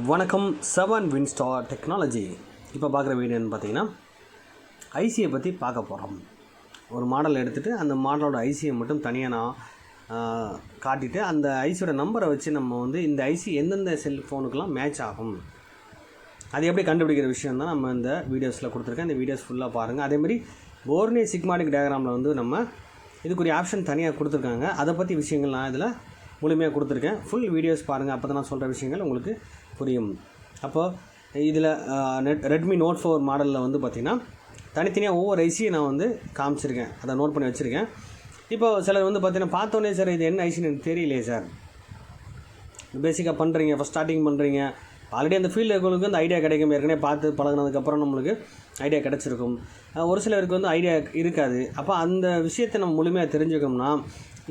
வணக்கம் 7 Winstar technology. இப்போ பார்க்குற வீடியோன்னு பார்த்தீங்கன்னா ஐசியை பற்றி பார்க்க போகிறோம். ஒரு மாடல் எடுத்துகிட்டு அந்த மாடலோட ஐசியை மட்டும் தனியாக நான் காட்டிட்டு அந்த ஐசியோட நம்பரை வச்சு நம்ம வந்து இந்த ஐசி எந்தெந்த செல்ஃபோனுக்கெலாம் மேட்ச் ஆகும் அது எப்படி கண்டுபிடிக்கிற விஷயம் தான் நம்ம இந்த வீடியோஸில் கொடுத்துருக்கேன். இந்த வீடியோஸ் ஃபுல்லாக பாருங்கள். அதேமாதிரி borneo schematic டயக்ராமில் வந்து நம்ம இதுக்குரிய ஆப்ஷன் தனியாக கொடுத்துருக்காங்க. அதை பற்றி விஷயங்கள் நான் இதில் முழுமையாக கொடுத்துருக்கேன். ஃபுல் வீடியோஸ் பாருங்கள், அப்போ தான் நான் சொல்கிற விஷயங்கள் உங்களுக்கு புரியும். அப்போது இதில் ரெட்மி நோட் 4 மாடலில் வந்து பார்த்திங்கன்னா தனித்தனியாக ஒவ்வொரு ஐசியை நான் வந்து காமிச்சிருக்கேன், அதை நோட் பண்ணி வச்சுருக்கேன். இப்போ சிலர் வந்து பார்த்திங்கன்னா பார்த்தோன்னே சார் இது என்ன ஐசின்னு எனக்கு தெரியலையே சார், பேசிக்காக பண்ணுறீங்க, ஃபஸ்ட் ஸ்டார்டிங் பண்ணுறீங்க, ஆல்ரெடி அந்த ஃபீல்டு இருக்கிறவங்களுக்கு அந்த ஐடியா கிடைக்கும். ஏற்கனவே பார்த்து பழகினதுக்கப்புறம் நம்மளுக்கு ஐடியா கிடச்சிருக்கும். ஒரு சிலருக்கு வந்து ஐடியா இருக்காது. அப்போ அந்த விஷயத்தை நம்ம முழுமையாக தெரிஞ்சுக்கணும்னா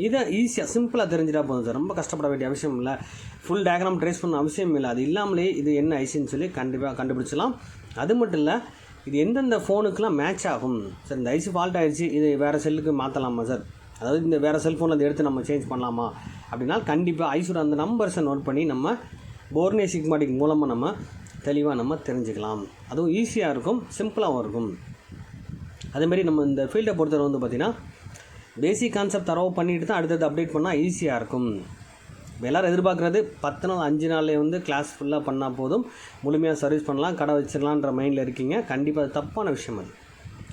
இதை ஈஸியாக சிம்பிளாக தெரிஞ்சிட்டா போதும் சார். ரொம்ப கஷ்டப்பட வேண்டிய அவசியம் இல்லை, ஃபுல் டயக்ராம் ட்ரேஸ் பண்ண அவசியம் இல்லை. அது இல்லாமலே இது என்ன ஐசின்னு சொல்லி கண்டிப்பாக கண்டுபிடிச்சலாம். அது மட்டும் இல்லை, இது எந்தெந்த ஃபோனுக்கெலாம் மேட்ச் ஆகும் சார். இந்த ஐசி ஃபால்ட் ஆகிடுச்சு, இது வேறு செல்லுக்கு மாற்றலாமா சார், அதாவது இந்த வேறு செல்ஃபோனில் அதை எடுத்து நம்ம சேஞ்ச் பண்ணலாமா அப்படின்னா கண்டிப்பாக ஐசியோட அந்த நம்பர்ஸை நோட் பண்ணி நம்ம borneo schematic மூலமாக நம்ம தெளிவாக நம்ம தெரிஞ்சுக்கலாம். அதுவும் ஈஸியாக இருக்கும், சிம்பிளாகவும் இருக்கும். அதேமாதிரி நம்ம இந்த ஃபீல்டை பொறுத்தவரை வந்து பார்த்திங்கன்னா பேசிக் கான்செப்ட் தரவு பண்ணிட்டு தான் அடுத்தது அப்டேட் பண்ணால் ஈஸியாக இருக்கும். எல்லோரும் எதிர்பார்க்குறது 10 நாள் 5 நாள்லேயே வந்து கிளாஸ் ஃபுல்லாக பண்ணால் போதும், முழுமையாக சர்வீஸ் பண்ணலாம், கடை வச்சிடலான்ற மைண்டில் இருக்கீங்க. கண்டிப்பாக அது தப்பான விஷயம். அது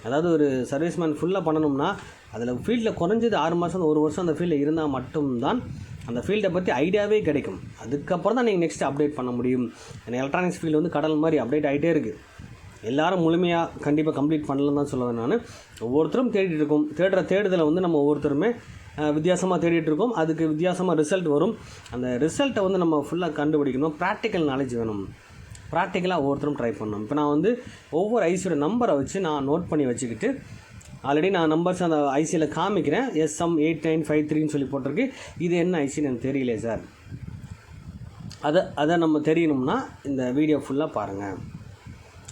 அதாவது ஒரு சர்வீஸ்மேன் ஃபுல்லாக பண்ணணும்னா அதில் ஃபீல்டில் குறைஞ்சது 6 மாதம் 1 வருஷம் அந்த ஃபீல்டில் இருந்தால் மட்டும்தான் அந்த ஃபீல்டை பற்றி ஐடியாவே கிடைக்கும். அதுக்கப்புறம் தான் நீங்கள் நெக்ஸ்ட்டு அப்டேட் பண்ண முடியும். ஏன்னா எலக்ட்ரானிக்ஸ் ஃபீல்டு வந்து கடல் மாதிரி அப்டேட் ஆகிட்டே இருக்குது. எல்லோரும் முழுமையாக கண்டிப்பாக கம்ப்ளீட் பண்ணலன்னு தான் சொல்லுவேன் நான். ஒவ்வொருத்தரும் தேடிட்டு இருக்கோம். தேடுதலை வந்து நம்ம ஒவ்வொருத்தருமே வித்தியாசமாக தேடிட்டு இருக்கோம். அதுக்கு வித்தியாசமாக ரிசல்ட் வரும். அந்த ரிசல்ட்டை வந்து நம்ம ஃபுல்லாக கண்டுபிடிக்கணும். ப்ராக்டிக்கல் நாலேஜ் வேணும். ப்ராக்டிக்கலாக ஒவ்வொருத்தரும் ட்ரை பண்ணணும். இப்போ நான் வந்து ஒவ்வொரு ஐசியோட நம்பரை வச்சு நான் நோட் பண்ணி வச்சுக்கிட்டு ஆல்ரெடி நான் நம்பர்ஸ் அந்த ஐசியில் காமிக்கிறேன். SM8953 சொல்லி போட்டிருக்கு. இது என்ன ஐசின்னு எனக்கு தெரியல சார். அதை நம்ம தெரியணும்னா இந்த வீடியோ ஃபுல்லாக பாருங்கள்.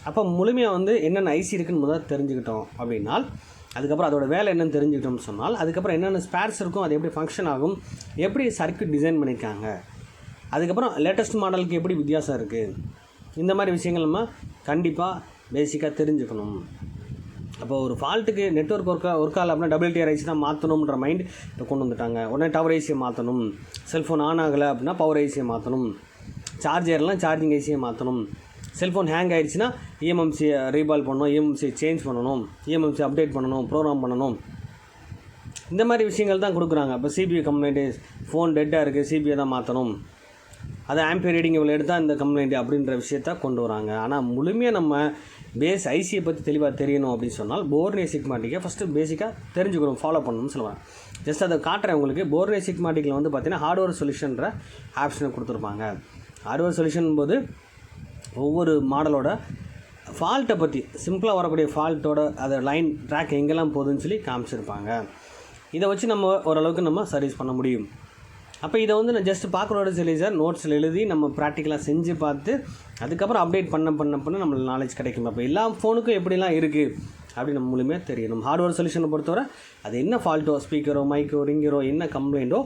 அப்போ முழுமையாக வந்து என்னென்ன ஐசி இருக்குன்னு முதல்ல தெரிஞ்சுக்கிட்டோம் அப்படின்னால் அதுக்கப்புறம் அதோட வேலை என்னென்னு தெரிஞ்சுக்கிட்டோம்னு சொன்னால் அதுக்கப்புறம் என்னென்ன ஸ்பேர்ஸ் இருக்கும், அது எப்படி ஃபங்க்ஷன் ஆகும், எப்படி சர்க்யூட் டிசைன் பண்ணியிருக்காங்க, அதுக்கப்புறம் லேட்டஸ்ட் மாடலுக்கு எப்படி வித்தியாசம் இருக்குது, இந்த மாதிரி விஷயங்கள் நம்ம கண்டிப்பாக பேசிக்காக தெரிஞ்சுக்கணும். அப்போ ஒரு ஃபால்ட்டுக்கு நெட்வொர்க் ஒர்க் ஆகலை அப்படின்னா டபுள் டிஆர் ஐசி தான் மாற்றணுன்ற மைண்ட் இப்போ கொண்டு வந்துட்டாங்க. உடனே டவர் ஐசியை மாற்றணும், செல்ஃபோன் ஆன் ஆகலை அப்படின்னா பவர் ஐசியை மாற்றணும், சார்ஜர்லாம் சார்ஜிங் ஐசியை மாற்றணும், செல்ஃபோன் ஹேங் ஆகிடுச்சுன்னா இஎம்எம்சியை ரீபால் பண்ணணும், இஎம்எம்சியை சேஞ்ச் பண்ணணும், இஎம்எம்சி அப்டேட் பண்ணணும், ப்ரோக்ராம் பண்ணணும், இந்த மாதிரி விஷயங்கள் தான் கொடுக்குறாங்க. இப்போ சிபிஐ கம்ப்ளைண்ட்டு, ஃபோன் டெட்டாக இருக்குது, சிபிஐ தான் மாற்றணும், அதை ஆம்பியர் ரீடிங் இவ்வளோ எடுத்தால் இந்த கம்ப்ளைண்ட் அப்படின்ற விஷயத்த கொண்டு வராங்க. ஆனால் முழுமையாக நம்ம பேஸ் ஐசியை பற்றி தெளிவாக தெரியணும் அப்படின்னு சொன்னால் borneo schematic ஃபஸ்ட்டு பேசிக்காக தெரிஞ்சுக்கணும், ஃபாலோ பண்ணணும்னு சொல்லுவாங்க. ஜஸ்ட் அதை காட்டுறேன் உங்களுக்கு. borneo schematicல வந்து பார்த்திங்கன்னா ஹார்ட்வேர் சொல்யூஷன்ற ஆப்ஷனை கொடுத்துருப்பாங்க. ஹார்ட்வேர் சொல்யூஷன் போது ஒவ்வொரு மாடலோட ஃபால்ட்டை பற்றி சிம்பிளாக வரக்கூடிய ஃபால்ட்டோட அதை லைன் ட்ராக் எங்கெல்லாம் போகுதுன்னு சொல்லி காமிச்சிருப்பாங்க. இதை வச்சு நம்ம ஓரளவுக்கு நம்ம சர்வீஸ் பண்ண முடியும். அப்போ இதை வந்து நான் ஜஸ்ட் பார்க்குறோட சொல்லி சார் நோட்ஸில் எழுதி நம்ம ப்ராக்டிக்கலாக செஞ்சு பார்த்து அதுக்கப்புறம் அப்டேட் பண்ண நம்மளுக்கு நாலேஜ் கிடைக்கும். அப்போ எல்லா ஃபோனுக்கும் எப்படிலாம் இருக்குது அப்படின்னு நம்ம முழுமையாக தெரியணும். ஹார்ட்வேர் சொல்யூஷனை பொறுத்தவரை அது என்ன ஃபால்ட்டோ, ஸ்பீக்கரோ, மைக்கோ, ரிங்கரோ, என்ன கம்ப்ளைண்ட்டோ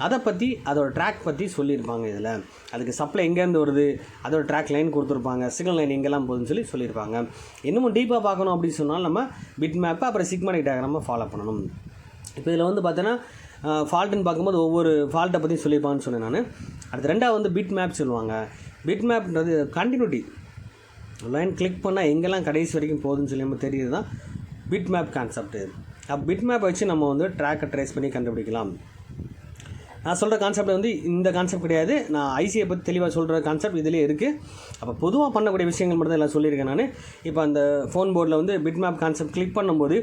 அதை பற்றி அதோட ட்ராக் பற்றி சொல்லியிருப்பாங்க. இதில் அதுக்கு சப்ளை எங்கேருந்து வருது, அதோட ட்ராக் லைன் கொடுத்துருப்பாங்க, சிக்னல் லைன் எங்கெல்லாம் போகுதுன்னு சொல்லி சொல்லியிருப்பாங்க. இன்னமும் டீப்பாக பார்க்கணும் அப்படின்னு சொன்னால் நம்ம பிட் மேப்பை அப்புறம் schematic டயக்ராமை ஃபாலோ பண்ணணும். இப்போ இதில் வந்து பார்த்தோன்னா ஃபால்ட்டுன்னு பார்க்கும்போது ஒவ்வொரு ஃபால்ட்டை பற்றி சொல்லியிருப்பாங்கன்னு சொன்னேன் நான். அடுத்து ரெண்டாவது வந்து பிட் மேப் சொல்லுவாங்க. பிட் மேப்ன்றது கண்டினியூட்டி, லைன் கிளிக் பண்ணால் எங்கெல்லாம் கடைசி வரைக்கும் போகுதுன்னு சொல்லி நம்ம தெரியுது தான் bit map concept. Bit map வச்சு நம்ம வந்து ட்ராக்கை ட்ரேஸ் பண்ணி கண்டுபிடிக்கலாம். நான் சொல்கிற கான்செப்ட் வந்து இந்த கான்செப்ட் கிடையாது, நான் ஐசியை பற்றி தெளிவாக சொல்கிற கான்செப்ட் இதிலே இருக்குது. அப்போ பொதுவாக பண்ணக்கூடிய விஷயங்கள் மட்டும் தான் எல்லாம் சொல்லியிருக்கேன் நான். இப்போ அந்த ஃபோன் போர்டில் வந்து பிட் மேப் கான்செப்ட் கிளிக் பண்ணும்போது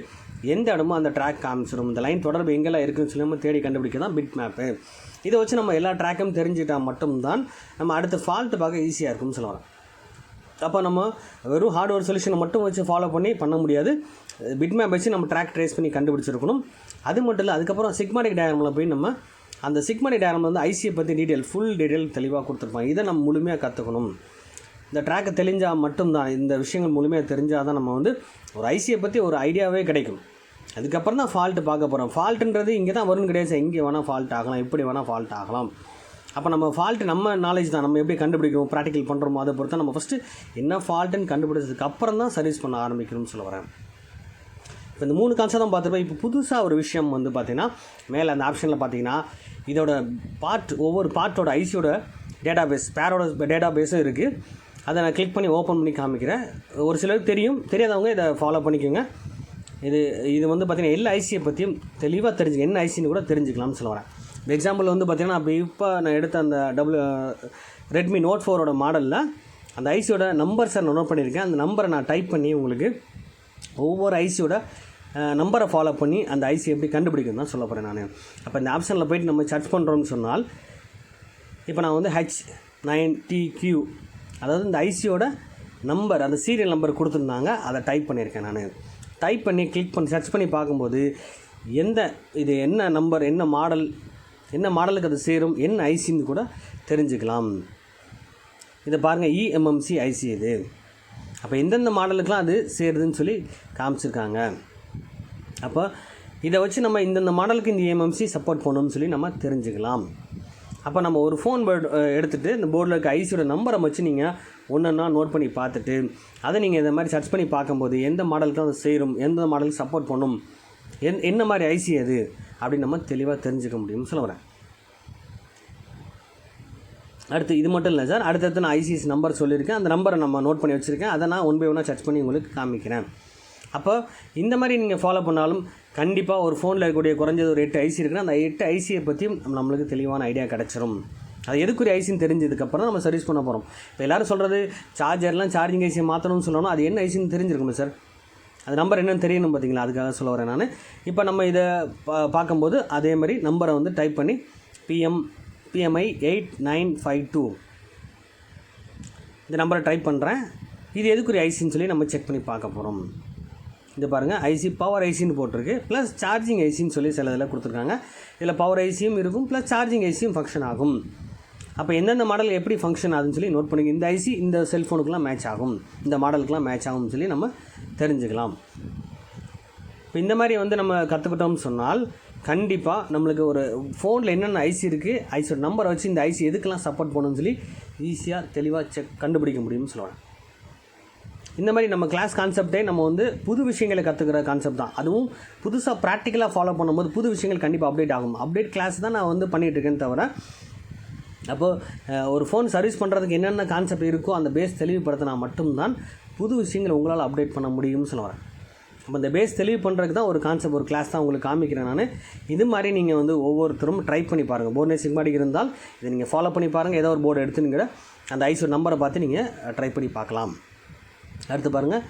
எந்த இடமோ அந்த ட்ராக் காமிச்சிடும். இந்த லைன் தொடர்பு எங்கெல்லாம் இருக்குதுன்னு சொல்லி நம்ம தேடி கண்டுபிடிக்க தான் பிட் மேப்பு. இதை வச்சு நம்ம எல்லா ட்ராக்கும் தெரிஞ்சுக்கிட்டால் மட்டும்தான் நம்ம அடுத்த ஃபால்ட்டு பார்க்க ஈஸியாக இருக்கும்னு சொல்லுவாங்க. அப்போ நம்ம வெறும் ஹார்ட்வேர் சொல்யூஷனை மட்டும் வச்சு ஃபாலோ பண்ண முடியாது. பிட் மேப் வச்சு நம்ம ட்ராக் ட்ரேஸ் பண்ணி கண்டுபிடிச்சிருக்கணும். அது மட்டும் இல்லை, அதுக்கப்புறம் schematic டயக்ராமில் போய் நம்ம அந்த schematic டயக்ராமில் வந்து ஐசியை பற்றி ஃபுல் டீட்டெயில் தெளிவாக கொடுத்துருப்பாங்க. இதை நம்ம முழுமையாக கற்றுக்கணும். இந்த ட்ராக்கை தெரிஞ்சால் மட்டும்தான், இந்த விஷயங்கள் முழுமையாக தெரிஞ்சால் தான் நம்ம வந்து ஒரு ஐசியை பற்றி ஒரு ஐடியாவே கிடைக்கும். அதுக்கப்புறம் தான் ஃபால்ட்டு பார்க்க போகிறோம். ஃபால்ட்டுன்றது இங்கே தான் வரும்னு கிடையாது, இங்கே வேணால் ஃபால்ட் ஆகலாம், இப்படி வேணால் ஃபால்ட் ஆகலாம். அப்போ நம்ம ஃபால்ட்டு நம்ம நாலேஜ் தான், நம்ம எப்படி கண்டுபிடிக்கிறோம் ப்ராக்டிக்கல் பண்ணுறோமோ அதை பொறுத்து நம்ம ஃபஸ்ட்டு என்ன ஃபால்ட்டுன்னு கண்டுபிடிச்சதுக்கு அப்புறம் தான் சர்வீஸ் பண்ண ஆரம்பிக்கணும்னு சொல்ல வரேன். இப்போ இந்த 3 கான்செப்ட் தான் பார்த்துருப்போம். இப்போ புதுசாக ஒரு விஷயம் வந்து பார்த்திங்கன்னா மேலே அந்த ஆப்ஷனில் பார்த்தீங்கன்னா இதோட ஒவ்வொரு பார்ட்டோட ஐசியோட டேட்டாபேஸ் பேரோட டேட்டாபேஸும் இருக்குது. அதை நான் கிளிக் பண்ணி ஓப்பன் பண்ணி காமிக்கிறேன். ஒரு சிலருக்கு தெரியாதவங்க இதை ஃபாலோ பண்ணிக்கோங்க. இது வந்து பார்த்திங்கன்னா எல்லா ஐசியை பற்றியும் தெளிவாக தெரிஞ்சுக்க, என்ன ஐசின்னு கூட தெரிஞ்சுக்கலாம்னு சொல்ல வரேன். எக்ஸாம்பிள் வந்து பார்த்திங்கன்னா இப்போ நான் எடுத்த அந்த ரெட்மி நோட் 4ஓட மாடலில் அந்த ஐசியோட நம்பர்ஸை நான் நோட் பண்ணியிருக்கேன். அந்த நம்பரை நான் டைப் பண்ணி உங்களுக்கு ஒவ்வொரு ஐசியோட நம்பரை ஃபாலோ பண்ணி அந்த ஐசி எப்படி கண்டுபிடிக்கணும் தான் சொல்ல போகிறேன் நான். அப்போ இந்த ஆப்ஷனில் போய்ட்டு நம்ம சர்ச் பண்ணுறோம்னு சொன்னால் இப்போ நான் வந்து H9TQ, அதாவது இந்த ஐசியோட நம்பர், அந்த சீரியல் நம்பர் கொடுத்துருந்தாங்க, அதை டைப் பண்ணியிருக்கேன் நான். டைப் பண்ணி கிளிக் பண்ணி சர்ச் பண்ணி பார்க்கும்போது இது என்ன நம்பர், என்ன மாடலுக்கு அது சேரும், என்ன ஐசின்னு கூட தெரிஞ்சுக்கலாம். இதை பாருங்கள், EMMC ஐசி இது. அப்போ எந்தெந்த மாடலுக்கெலாம் அது சேருதுன்னு சொல்லி காமிச்சிருக்காங்க. அப்போ இதை வச்சு நம்ம இந்தந்த மாடலுக்கு இந்த EMMC சப்போர்ட் பண்ணணும்னு சொல்லி நம்ம தெரிஞ்சுக்கலாம். அப்போ நம்ம ஒரு ஃபோன் எடுத்துகிட்டு இந்த போர்டில் இருக்க ஐசியோட நம்பரை வச்சு நீங்கள் ஒன்றா நோட் பண்ணி பார்த்துட்டு அதை நீங்கள் இந்த மாதிரி சர்ச் பண்ணி பார்க்கும்போது எந்த மாடலுக்கு அது சேரும், எந்த மாடலுக்கு சப்போர்ட் பண்ணும், என்ன மாதிரி ஐசி அது அப்படின்னு நம்ம தெளிவாக தெரிஞ்சுக்க முடியும்னு சொல்ல வரேன். அடுத்து இது மட்டும் இல்லை சார், அடுத்தடுத்து நான் ஐசிஎஸ் நம்பர் சொல்லியிருக்கேன். அந்த நம்பரை நம்ம நோட் பண்ணி வச்சுருக்கேன். அதை நான் 1 by 1 சர்ச் பண்ணி உங்களுக்கு காமிக்கிறேன். அப்போ இந்த மாதிரி நீங்கள் ஃபாலோ பண்ணாலும் கண்டிப்பாக ஒரு ஃபோனில் இருக்கக்கூடிய குறைஞ்சது ஒரு 8 ஐசி இருக்குன்னா அந்த 8 ஐசியை பற்றியும் நம்மளுக்கு தெளிவான ஐடியா கிடச்சிரும். அது எதுக்குரிய ஐசின்னு தெரிஞ்சதுக்கப்புறம் நம்ம சர்வீஸ் பண்ண போகிறோம். இப்போ எல்லோரும் சொல்கிறது சார்ஜிங் ஐசியை மாற்றணும்னு சொல்லணும். அது என்ன ஐசின்னு தெரிஞ்சிருக்கணும் சார், அது நம்பர் என்னென்னு தெரியணும் பார்த்தீங்களா, அதுக்காக சொல்ல வரேன் நான். இப்போ நம்ம இதை பார்க்கும்போது அதே மாதிரி நம்பரை வந்து டைப் பண்ணி PMI 8952 இந்த நம்பரை டைப் பண்ணுறேன். இது எதுக்குரிய ஐசின்னு சொல்லி நம்ம செக் பண்ணி பார்க்க போகிறோம். இது பாருங்கள், ஐசி பவர் ஐசின்னு போட்டிருக்கு, ப்ளஸ் சார்ஜிங் ஐசின்னு சொல்லி சில இதில் கொடுத்துருக்காங்க. இதில் பவர் ஐசியும் இருக்கும், ப்ளஸ் சார்ஜிங் ஐசியும் ஃபங்க்ஷன் ஆகும். அப்போ எந்தெந்த மாடல் எப்படி ஃபங்க்ஷன் ஆகுதுன்னு சொல்லி நோட் பண்ணிங்க. இந்த ஐசி இந்த செல்ஃபோனுக்குலாம் மேட்ச் ஆகும், இந்த மாடலுக்குலாம் மேட்ச் ஆகும்னு சொல்லி நம்ம தெரிஞ்சுக்கலாம். இப்போ இந்த மாதிரி வந்து நம்ம கற்றுக்கிட்டோம்னு சொன்னால் கண்டிப்பாக நம்மளுக்கு ஒரு ஃபோனில் என்னென்ன ஐசி இருக்குது, ஐசியோட நம்பரை வச்சு இந்த ஐசி எதுக்கெல்லாம் சப்போர்ட் பண்ணணும்னு சொல்லி ஈஸியாக தெளிவாக கண்டுபிடிக்க முடியும்னு சொல்லுவாங்க. இந்த மாதிரி நம்ம கிளாஸ் கான்செப்டே நம்ம வந்து புது விஷயங்களை கற்றுக்கிற கான்செப்ட் தான். அதுவும் புதுசாக ப்ராக்டிக்கலாக ஃபாலோ பண்ணும்போது புது விஷயங்கள் கண்டிப்பாக அப்டேட் ஆகும். அப்டேட் கிளாஸ் தான் நான் வந்து பண்ணிகிட்ருக்கேன்னு தவிர, அப்போது ஒரு ஃபோன் சர்வீஸ் பண்ணுறதுக்கு என்னென்ன கான்செப்ட் இருக்கோ அந்த பேஸ் தெளிவுபடுத்தினா மட்டும்தான் புது விஷயங்களை உங்களால் அப்டேட் பண்ண முடியும்னு சொல்லுவேன். அப்போ இந்த பேஸ் தெளிவு பண்ணுறதுக்கு தான் ஒரு கான்செப்ட், ஒரு கிளாஸ் தான் உங்களுக்கு காமிக்கிறேன் நான். இது மாதிரி நீங்கள் வந்து ஒவ்வொருத்தரும் ட்ரை பண்ணி பாருங்கள். borneo schematic இருந்தால் இதை நீங்கள் ஃபாலோ பண்ணி பாருங்கள். ஏதோ ஒரு போர்டு எடுத்துங்கிற அந்த ஐசோட நம்பரை பார்த்து நீங்கள் ட்ரை பண்ணி பார்க்கலாம். அடுத்து பாருங்கள்,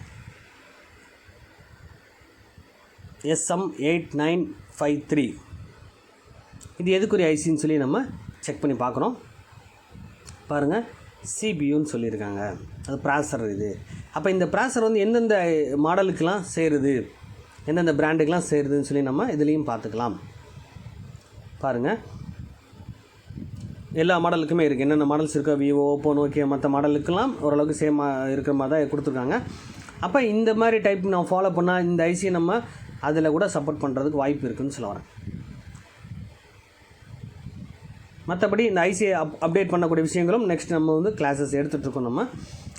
SM8953 இது எதுக்குரிய ஐசின்னு சொல்லி நம்ம செக் பண்ணி பார்க்குறோம். பாருங்கள், CPUன்னு சொல்லியிருக்காங்க, அது ப்ராசஸர் இது. அப்போ இந்த ப்ராசஸர் வந்து எந்தெந்த மாடலுக்கெலாம் சேருது, எந்தெந்த பிராண்டுக்கெலாம் சேருதுன்னு சொல்லி நம்ம இதுலேயும் பார்த்துக்கலாம். பாருங்கள், எல்லா மாடலுக்குமே இருக்குது. என்னென்ன மாடல்ஸ் இருக்கோ, விவோ, ஓப்போ, நோக்கியா, மற்ற மாடலுக்கெல்லாம் ஓரளவுக்கு சேமாக இருக்கிற மாதிரி தான் கொடுத்துருக்காங்க. அப்போ இந்த மாதிரி டைப் நான் ஃபாலோ பண்ணால் இந்த ஐசியை நம்ம அதில் கூட சப்போர்ட் பண்ணுறதுக்கு வாய்ப்பு இருக்குதுன்னு சொல்ல வரேன். மற்றபடி இந்த ஐசியை அப்டேட் பண்ணக்கூடிய விஷயங்களும் நெக்ஸ்ட் நம்ம வந்து கிளாஸஸ் எடுத்துகிட்ருக்கோம் நம்ம.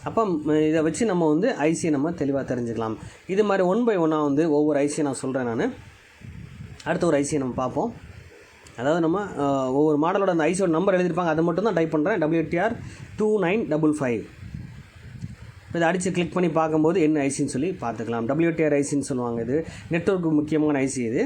அப்போ இதை வச்சு நம்ம வந்து ஐசியை நம்ம தெளிவாக தெரிஞ்சுக்கலாம். இது மாதிரி 1 by 1 வந்து ஒவ்வொரு ஐசியை நான் சொல்கிறேன் நான். அடுத்த ஒரு ஐசியை நம்ம பார்ப்போம். அதாவது நம்ம ஒவ்வொரு மாடலோட அந்த ஐசியோட நம்பர் எழுதியிருப்பாங்க, அதை மட்டும் தான் டைப் பண்ணுறேன். WTR2955 இதை அடித்து கிளிக் பண்ணி பார்க்கும்போது என்ன ஐசின்னு சொல்லி பார்த்துக்கலாம். WTR ஐசின்னு சொல்லுவாங்க. இது நெட்வொர்க்கு முக்கியமான ஐசி இது.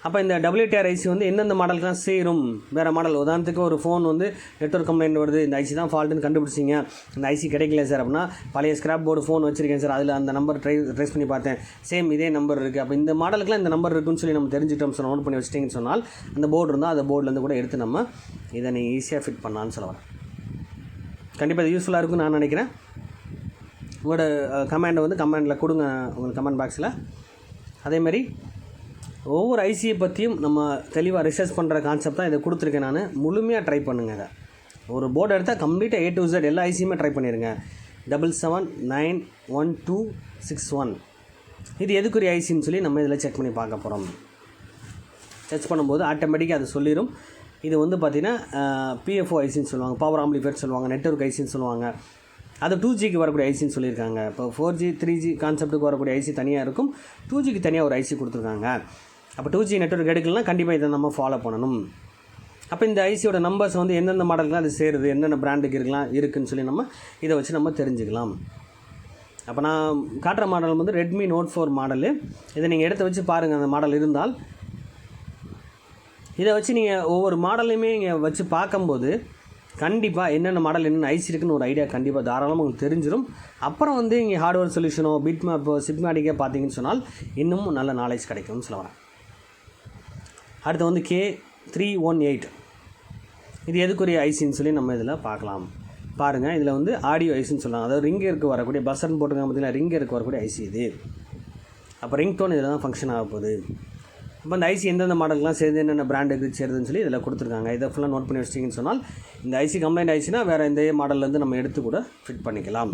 அப்போ இந்த WTR ஐசி வந்து எந்தெந்த மாடலுக்குலாம் சேரும், வேறு மாடல். உதாரணத்துக்கு ஒரு ஃபோன் வந்து நெட்வொர்க் கம்ப்ளைண்ட் வருது, இந்த ஐசி தான் ஃபால்ட்டுன்னு கண்டுபிடிச்சிங்க, இந்த ஐசி கிடைக்கல சார் அப்படின்னா, பழைய ஸ்க்ராப் போர்டு ஃபோன் வச்சுருக்கேன் சார், அதில் அந்த நம்பர் ட்ரேஸ் பண்ணி பார்த்தேன், சேம் இதே நம்பர் இருக்குது. அப்போ இந்த மாடலுக்குலாம் இந்த நம்பர் இருக்குன்னு சொல்லி நம்ம தெரிஞ்சுட்டோம் சொன்னால், நோட் பண்ணி வச்சிட்டிங்கன்னு சொன்னால் அந்த போர்டு இருந்தால் அந்த போர்டிலேருந்து கூட எடுத்து நம்ம இதை நீங்கள் ஈஸியாக ஃபிட் பண்ணலான்னு சொல்ல வரேன். கண்டிப்பாக இது யூஸ்ஃபுல்லாக இருக்குன்னு நான் நினைக்கிறேன். உங்களோட கமெண்டை வந்து கமெண்டில் கொடுங்க, உங்களுக்கு கமெண்ட் பாக்ஸில். அதேமாதிரி ஒவ்வொரு ஐசியை பற்றியும் நம்ம தெளிவாக ரிசர்ச் பண்ணுற கான்செப்ட் தான் இதை கொடுத்துருக்கேன் நான். முழுமையாக ட்ரை பண்ணுங்கள். இதை ஒரு போர்டு எடுத்தால் கம்ப்ளீட்டாக A to Z எல்லா ஐசியுமே ட்ரை பண்ணிடுங்க. 77911261 இது எதுக்குரிய ஐசின்னு சொல்லி நம்ம இதில் செக் பண்ணி பார்க்க போகிறோம். சர்ச் பண்ணும்போது ஆட்டோமேட்டிக்காக அது சொல்லிடும். இது வந்து பார்த்திங்கன்னா பிஎஃப்ஓ ஐசின்னு சொல்லுவாங்க, பவர் ஆம்பிளிஃபையர் சொல்லுவாங்க, நெட்வொர்க் ஐசின்னு சொல்லுவாங்க. அது 2Gக்கு வரக்கூடிய ஐசின்னு சொல்லியிருக்காங்க. இப்போ 4G 3G கான்செப்ட்டுக்கு வரக்கூடிய ஐசி தனியாக இருக்கும், 2Gக்கு தனியாக ஒரு ஐசி கொடுத்துருக்காங்க. அப்போ 2G நெட்வொர்க் எடுக்கலாம், கண்டிப்பாக இதை நம்ம ஃபாலோ பண்ணணும். அப்போ இந்த ஐசியோட நம்பர்ஸ் வந்து எந்தெந்த மாடலுக்குலாம் அது சேருது, என்னென்ன பிராண்டுக்கு இருக்குன்னு சொல்லி நம்ம இதை வச்சு நம்ம தெரிஞ்சுக்கலாம். அப்போ நான் காட்டுற மாடல் வந்து ரெட்மி நோட் 4 மாடலு. இதை நீங்கள் எடுத்து வச்சு பாருங்கள், அந்த மாடல் இருந்தால். இதை வச்சு நீங்கள் ஒவ்வொரு மாடலையுமே நீங்கள் வச்சு பார்க்கும்போது கண்டிப்பாக என்னென்ன மாடல் என்னென்ன ஐசி இருக்குன்னு ஒரு ஐடியா கண்டிப்பாக தாராளமாக உங்களுக்கு தெரிஞ்சிடும். அப்புறம் வந்து இங்கே ஹார்ட்வேர் சொல்யூஷனோ பிட் மேப்போ ஸ்கெமாட்டிக்கோ பார்த்தீங்கன்னு சொன்னால் இன்னமும் நல்ல நாலேஜ் கிடைக்கும்னு சொல்ல வரேன். அடுத்து வந்து K318, இது எதுக்குரிய ஐசின்னு சொல்லி நம்ம இதில் பார்க்கலாம். பாருங்கள், இதில் வந்து ஆடியோ ஐசின்னு சொல்லலாம். அதாவது ரிங்கருக்கு வரக்கூடிய பஸ்ஸர்னு போட்டுருக்காங்க பார்த்தீங்கன்னா, ரிங்கருக்கு வரக்கூடிய ஐசி இது. அப்போ ரிங் டோன் இதில் தான் ஃபங்க்ஷன் ஆக போகுது. இப்போ இந்த ஐசி எந்தெந்த மாடலுக்குலாம் சேருது, என்னென்ன பிராண்டுக்கு சேருதுன்னு சொல்லி இதில் கொடுத்துருக்காங்க. இதை ஃபுல்லாக நோட் பண்ணி வச்சிட்டிங்கன்னு சொன்னால் இந்த ஐசி கம்ப்ளைண்ட் ஐசினா வேறு எந்த மாடல்லேருந்து நம்ம எடுத்து கூட ஃபிட் பண்ணிக்கலாம்.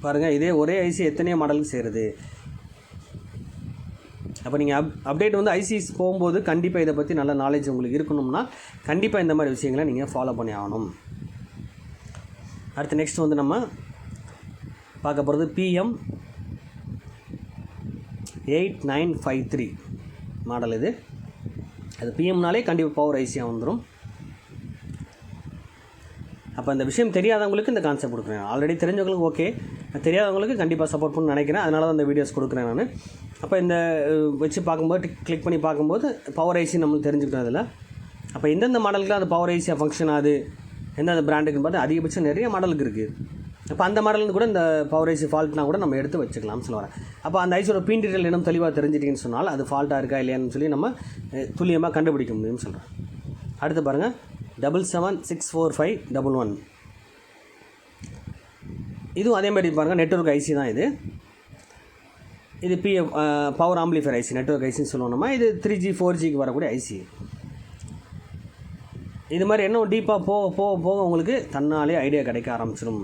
பாருங்கள், இதே ஒரே ஐசி எத்தனையோ மாடலுக்கு சேருது. அப்போ நீங்கள் அப்டேட் வந்து ஐசிஸ் போகும்போது கண்டிப்பாக இதை பற்றி நல்ல நாலேஜ் உங்களுக்கு இருக்கணும்னா கண்டிப்பாக இந்த மாதிரி விஷயங்களை நீங்கள் ஃபாலோ பண்ணி ஆகணும். அடுத்து நெக்ஸ்ட் வந்து நம்ம பார்க்க போகிறது PM8953 மாடல். இது அது பிஎம்னாலே கண்டிப்பாக பவர் ஐசியாக வந்துடும். அப்போ இந்த விஷயம் தெரியாதவங்களுக்கு இந்த கான்செப்ட் கொடுக்குறேன். ஆல்ரெடி தெரிஞ்சவங்களுக்கு ஓகே, தெரியாதவங்களுக்கு கண்டிப்பாக சப்போர்ட் பண்ணணும்னு நினைக்கிறேன். அதனால தான் இந்த வீடியோஸ் கொடுக்குறேன் நான். அப்போ இந்த வச்சு பார்க்கும்போது கிளிக் பண்ணி பார்க்கும்போது பவர் ஐசி நம்மளுக்கு தெரிஞ்சுக்கிட்டோம் அதில். அப்போ எந்தெந்த மாடலுக்குலாம் அந்த பவர் ஐசியாக ஃபங்க்ஷன் ஆகுது, எந்தெந்த பிராண்டுக்குன்னு பார்த்து அதிகபட்சம் நிறைய மாடலுக்கு இருக்குது. அப்போ அந்த மாடலுக்கு கூட இந்த பவர் ஐசி ஃபால்ட்னா கூட நம்ம எடுத்து வச்சுக்கலாம்னு சொல்ல வரேன். அப்போ அந்த ஐசியோட பின் டீட்டெயில் இன்னும் தெளிவாக தெரிஞ்சிட்டிங்கன்னு சொன்னால் அது ஃபால்ட்டாக இருக்கா இல்லையான்னு சொல்லி நம்ம துல்லியமாக கண்டுபிடிக்க முடியும்னு சொல்கிறேன். அடுத்து பாருங்கள், 7764511. இதுவும் அதேமாதிரி பாருங்கள், நெட்வொர்க் ஐசி தான் இது. இது பவர் ஆம்பிளிஃபையர் ஐசி, நெட்வொர்க் ஐசின்னு சொல்லுவோம் நம்ம. இது 3G 4Gக்கு வரக்கூடிய ஐசி. இது மாதிரி இன்னும் டீப்பாக போக உங்களுக்கு தன்னாலே ஐடியா கிடைக்க ஆரம்பிச்சிடும்.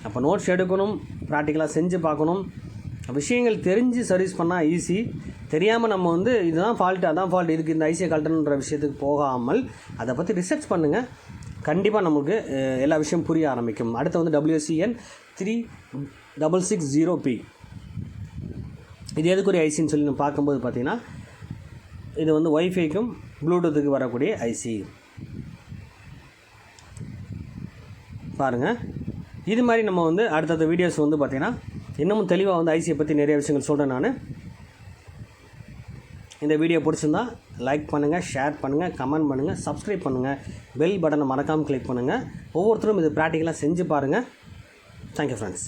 அப்போ நோட்ஸ் எடுக்கணும், ப்ராக்டிக்கலாக செஞ்சு பார்க்கணும். விஷயங்கள் தெரிஞ்சு சர்வீஸ் பண்ணால் ஈஸி. தெரியாமல் நம்ம வந்து இதுதான் ஃபால்ட்டு அதான் ஃபால்ட், இதுக்கு இந்த ஐசியை கழட்டணுன்ற விஷயத்துக்கு போகாமல் அதை பற்றி ரிசர்ச் பண்ணுங்கள். கண்டிப்பாக நமக்கு எல்லா விஷயம் புரிய ஆரம்பிக்கும். அடுத்து வந்து WCN 3660P. இது எதுக்குரிய ஐசின்னு சொல்லி நம்ம பார்க்கும்போது பார்த்திங்கன்னா, இது வந்து ஒய்ஃபைக்கும் ப்ளூடூத்துக்கு வரக்கூடிய ஐசி. பாருங்கள், இது மாதிரி நம்ம வந்து அடுத்தடுத்த வீடியோஸ் வந்து பார்த்திங்கன்னா இன்னமும் தெளிவாக வந்து ஐசியை பற்றி நிறைய விஷயங்கள் சொல்கிறேன் நான். இந்த வீடியோ பிடிச்சிருந்தா லைக் பண்ணுங்கள், ஷேர் பண்ணுங்கள், கமெண்ட் பண்ணுங்கள், சப்ஸ்கிரைப் பண்ணுங்கள், பெல் பட்டனை மறக்காமல் கிளிக் பண்ணுங்கள். ஒவ்வொருத்தரும் இது ப்ராக்டிக்கலாக செஞ்சு பாருங்கள். Thank you friends.